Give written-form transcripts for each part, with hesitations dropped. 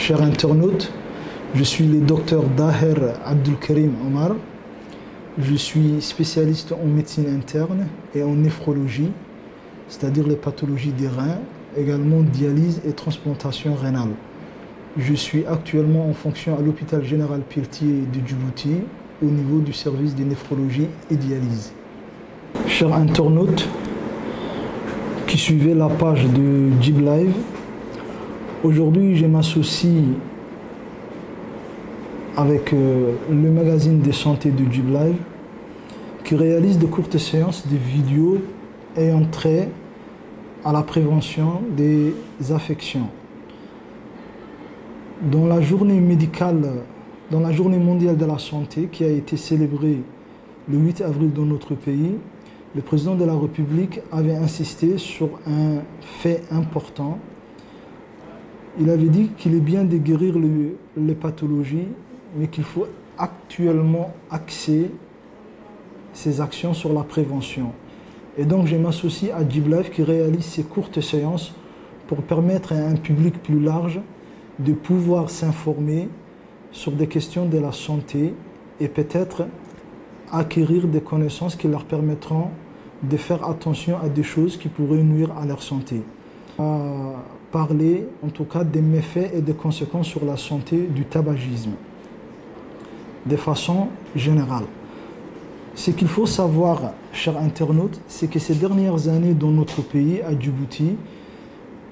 chers internautes, je suis le docteur Daher Abdulkarim Omar. Je suis spécialiste en médecine interne et en néphrologie, c'est-à-dire les pathologies des reins, également dialyse et transplantation rénale. Je suis actuellement en fonction à l'hôpital général Pelletier de Djibouti au niveau du service de néphrologie et dialyse. Chers internautes qui suivez la page de JibLive, aujourd'hui je m'associe avec le magazine de santé de JibLive qui réalise de courtes séances de vidéos ayant trait à la prévention des affections. Dans la journée mondiale de la santé qui a été célébrée le 8 avril dans notre pays, le président de la République avait insisté sur un fait important. Il avait dit qu'il est bien de guérir les pathologies, mais qu'il faut actuellement axer ces actions sur la prévention. Et donc je m'associe à JibLive qui réalise ces courtes séances pour permettre à un public plus large de pouvoir s'informer sur des questions de la santé et peut-être acquérir des connaissances qui leur permettront de faire attention à des choses qui pourraient nuire à leur santé. Parler en tout cas des méfaits et des conséquences sur la santé du tabagisme de façon générale. Ce qu'il faut savoir, chers internautes, c'est que ces dernières années dans notre pays, à Djibouti,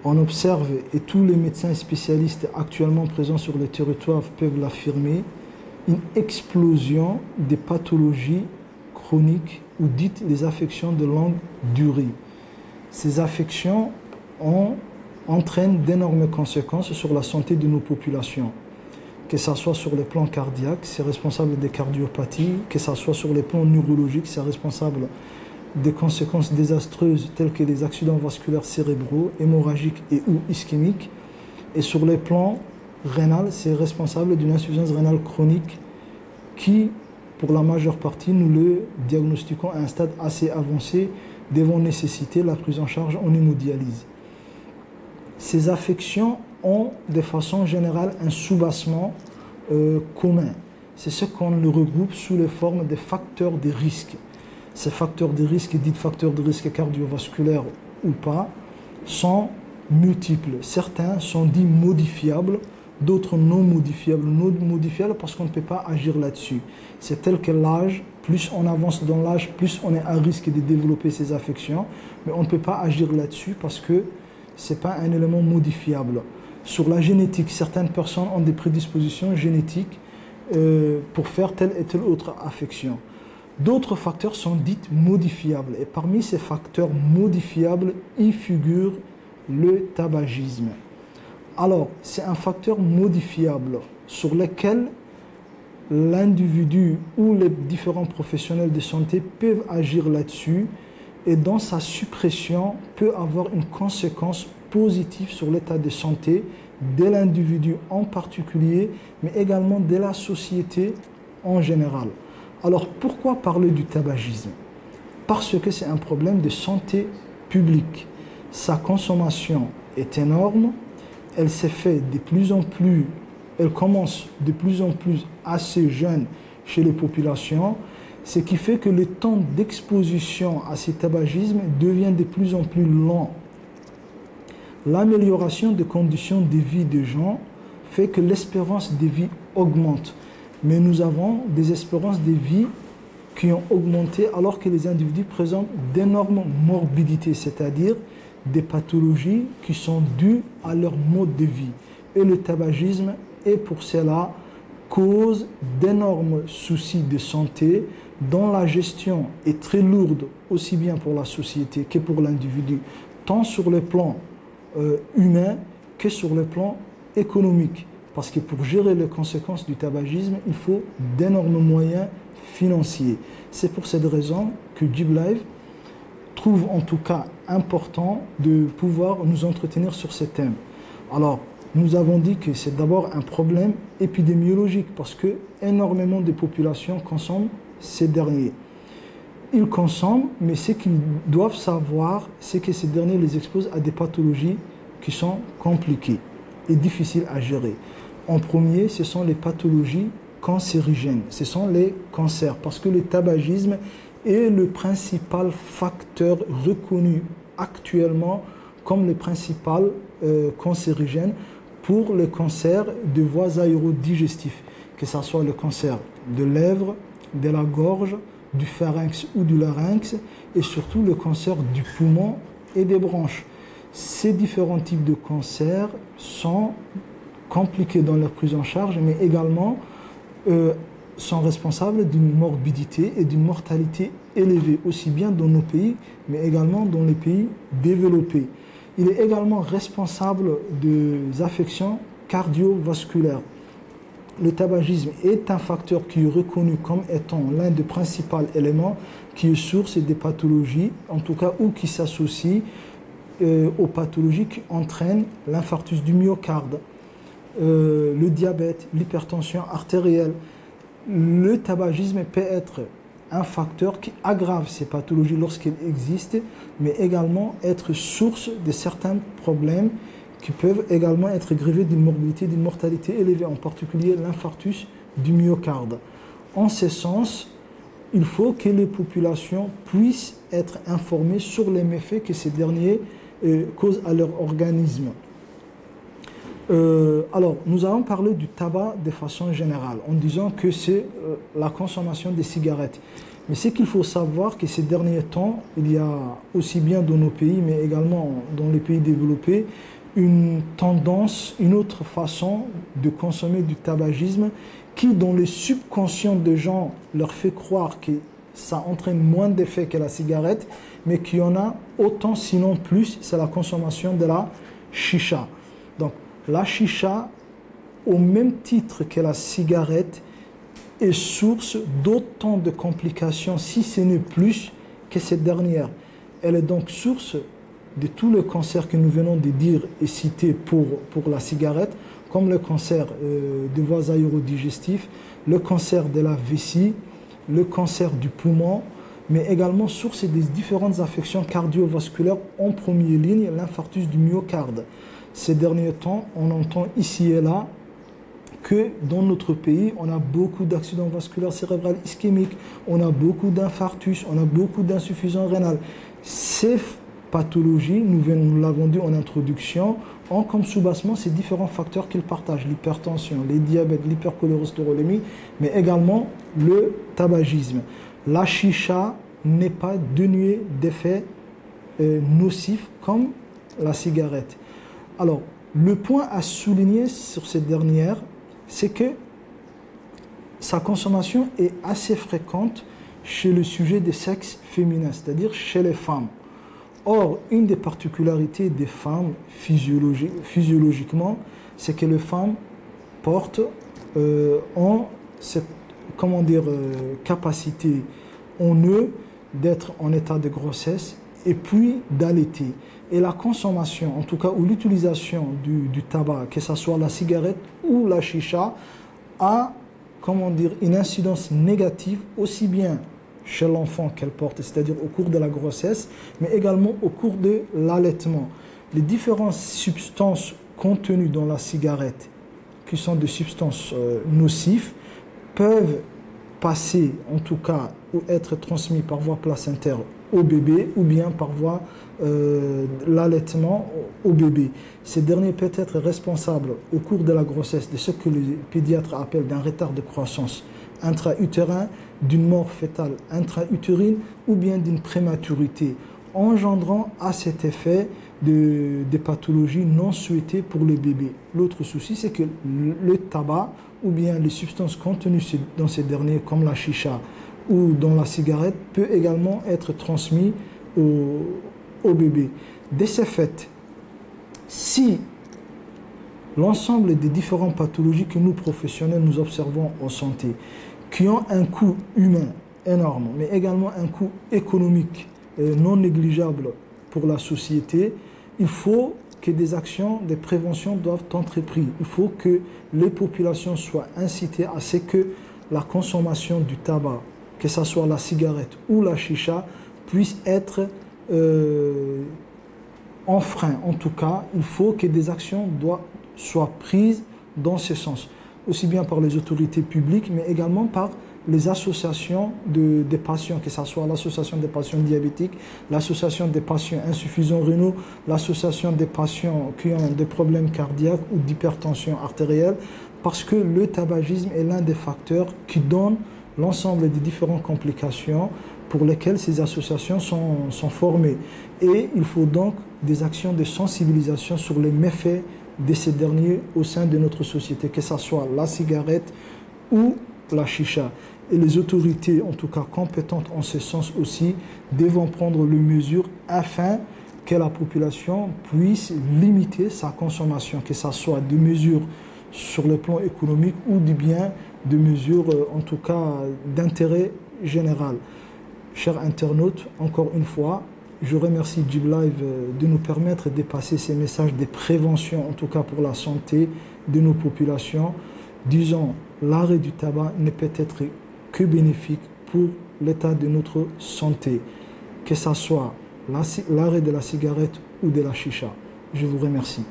on observe, et tous les médecins spécialistes actuellement présents sur le territoire peuvent l'affirmer, une explosion des pathologies chroniques ou dites les affections de longue durée. Ces affections entraînent d'énormes conséquences sur la santé de nos populations. Que ce soit sur le plan cardiaque, c'est responsable des cardiopathies, que ce soit sur le plan neurologique, c'est responsable des conséquences désastreuses telles que les accidents vasculaires cérébraux, hémorragiques et ou ischémiques. Et sur le plan rénal, c'est responsable d'une insuffisance rénale chronique qui, pour la majeure partie, nous le diagnostiquons à un stade assez avancé, devant nécessiter la prise en charge en hémodialyse. Ces affections ont de façon générale un soubassement commun. C'est ce qu'on le regroupe sous les formes de facteurs de risque. Ces facteurs de risque, dits facteurs de risque cardiovasculaires ou pas, sont multiples. Certains sont dits modifiables, d'autres non modifiables. Non modifiables parce qu'on ne peut pas agir là-dessus. C'est tel que l'âge, plus on avance dans l'âge, plus on est à risque de développer ces affections, mais on ne peut pas agir là-dessus parce que ce n'est pas un élément modifiable. Sur la génétique, certaines personnes ont des prédispositions génétiques pour faire telle et telle autre affection. D'autres facteurs sont dits modifiables. Et parmi ces facteurs modifiables, y figure le tabagisme. Alors, c'est un facteur modifiable sur lequel l'individu ou les différents professionnels de santé peuvent agir là-dessus et dans sa suppression peut avoir une conséquence positive sur l'état de santé de l'individu en particulier, mais également de la société en général. Alors pourquoi parler du tabagisme? Parce que c'est un problème de santé publique. Sa consommation est énorme, elle s'est fait de plus en plus, elle commence de plus en plus assez jeune chez les populations, ce qui fait que le temps d'exposition à ce tabagisme devient de plus en plus lent. L'amélioration des conditions de vie des gens fait que l'espérance de vie augmente. Mais nous avons des espérances de vie qui ont augmenté alors que les individus présentent d'énormes morbidités, c'est-à-dire des pathologies qui sont dues à leur mode de vie. Et le tabagisme est pour cela cause d'énormes soucis de santé dont la gestion est très lourde aussi bien pour la société que pour l'individu, tant sur le plan humain que sur le plan économique. Parce que pour gérer les conséquences du tabagisme, il faut d'énormes moyens financiers. C'est pour cette raison que JibLive trouve en tout cas important de pouvoir nous entretenir sur ces thèmes. Alors, nous avons dit que c'est d'abord un problème épidémiologique parce que énormément de populations consomment ces derniers. Ils consomment, mais ce qu'ils doivent savoir, c'est que ces derniers les exposent à des pathologies qui sont compliquées et difficiles à gérer. en premier, ce sont les pathologies cancérigènes, ce sont les cancers, parce que le tabagisme est le principal facteur reconnu actuellement comme le principal cancérigène pour le cancer de voies aérodigestifs, que ce soit le cancer de lèvres, de la gorge, du pharynx ou du larynx, et surtout le cancer du poumon et des bronches. Ces différents types de cancers sont compliqués dans leur prise en charge, mais également sont responsables d'une morbidité et d'une mortalité élevée, aussi bien dans nos pays, mais également dans les pays développés. Il est également responsable des affections cardiovasculaires. Le tabagisme est un facteur qui est reconnu comme étant l'un des principaux éléments qui est source des pathologies, en tout cas, ou qui s'associe aux pathologies qui entraînent l'infarctus du myocarde, le diabète, l'hypertension artérielle. Le tabagisme peut être un facteur qui aggrave ces pathologies lorsqu'elles existent, mais également être source de certains problèmes qui peuvent également être grevés d'une morbidité, d'une mortalité élevée, en particulier l'infarctus du myocarde. En ce sens, il faut que les populations puissent être informées sur les méfaits que ces derniers causent à leur organisme. Alors, nous allons parler du tabac de façon générale, en disant que c'est la consommation des cigarettes. Mais c'est qu'il faut savoir que ces derniers temps, il y a aussi bien dans nos pays, mais également dans les pays développés, une tendance, une autre façon de consommer du tabagisme qui, dans le subconscient des gens, leur fait croire que ça entraîne moins d'effets que la cigarette, mais qu'il y en a autant, sinon plus, c'est la consommation de la chicha. Donc, la chicha, au même titre que la cigarette, est source d'autant de complications, si ce n'est plus, que cette dernière. Elle est donc source de tous les cancers que nous venons de dire et citer pour la cigarette, comme le cancer des voies aérodigestives, le cancer de la vessie, le cancer du poumon, mais également source des différentes affections cardiovasculaires, en première ligne l'infarctus du myocarde. Ces derniers temps, on entend ici et là que dans notre pays, on a beaucoup d'accidents vasculaires cérébraux ischémiques, on a beaucoup d'infarctus, on a beaucoup d'insuffisance rénale. Ces pathologies, nous l'avons dit en introduction, ont comme soubassement ces différents facteurs qu'ils partagent, l'hypertension, les diabètes, l'hypercholestérolémie, mais également le tabagisme. La chicha n'est pas dénuée d'effets nocifs comme la cigarette. Alors, le point à souligner sur cette dernière, c'est que sa consommation est assez fréquente chez le sujet des sexes féminins, c'est-à-dire chez les femmes. Or, une des particularités des femmes physiologiquement, c'est que les femmes ont cette capacité en eux d'être en état de grossesse et puis d'allaiter. Et la consommation, en tout cas, ou l'utilisation du tabac, que ce soit la cigarette ou la chicha, a une incidence négative aussi bien chez l'enfant qu'elle porte, c'est-à-dire au cours de la grossesse, mais également au cours de l'allaitement. Les différentes substances contenues dans la cigarette, qui sont des substances nocives, peuvent passer, en tout cas, ou être transmises par voie placentaire au bébé, ou bien par voie l'allaitement au bébé. Ces derniers peuvent être responsables au cours de la grossesse de ce que les pédiatres appellent d'un retard de croissance intra-utérin, d'une mort fœtale intra-utérine ou bien d'une prématurité, engendrant à cet effet des pathologies non souhaitées pour le bébé. L'autre souci, c'est que le tabac ou bien les substances contenues dans ces derniers, comme la chicha ou dans la cigarette, peut également être transmis au bébé. De ce fait, si l'ensemble des différentes pathologies que nous, professionnels, nous observons en santé, qui ont un coût humain énorme, mais également un coût économique non négligeable pour la société, il faut que des actions de prévention doivent être entreprises. Il faut que les populations soient incitées à ce que la consommation du tabac, que ce soit la cigarette ou la chicha, puisse être enfreint. En tout cas, il faut que des actions soient prises dans ce sens, aussi bien par les autorités publiques, mais également par les associations des patients, que ce soit l'association des patients diabétiques, l'association des patients insuffisants rénaux, l'association des patients qui ont des problèmes cardiaques ou d'hypertension artérielle, parce que le tabagisme est l'un des facteurs qui donne l'ensemble des différentes complications pour lesquelles ces associations sont formées. Et il faut donc des actions de sensibilisation sur les méfaits de ces derniers au sein de notre société, que ce soit la cigarette ou la chicha. Et les autorités, en tout cas compétentes en ce sens aussi, devront prendre les mesures afin que la population puisse limiter sa consommation, que ce soit des mesures sur le plan économique ou bien des mesures, en tout cas, d'intérêt général. Chers internautes, encore une fois, je remercie JibLive de nous permettre de passer ces messages de prévention, en tout cas pour la santé de nos populations. Disons, l'arrêt du tabac ne peut être que bénéfique pour l'état de notre santé, que ce soit l'arrêt de la cigarette ou de la chicha. Je vous remercie.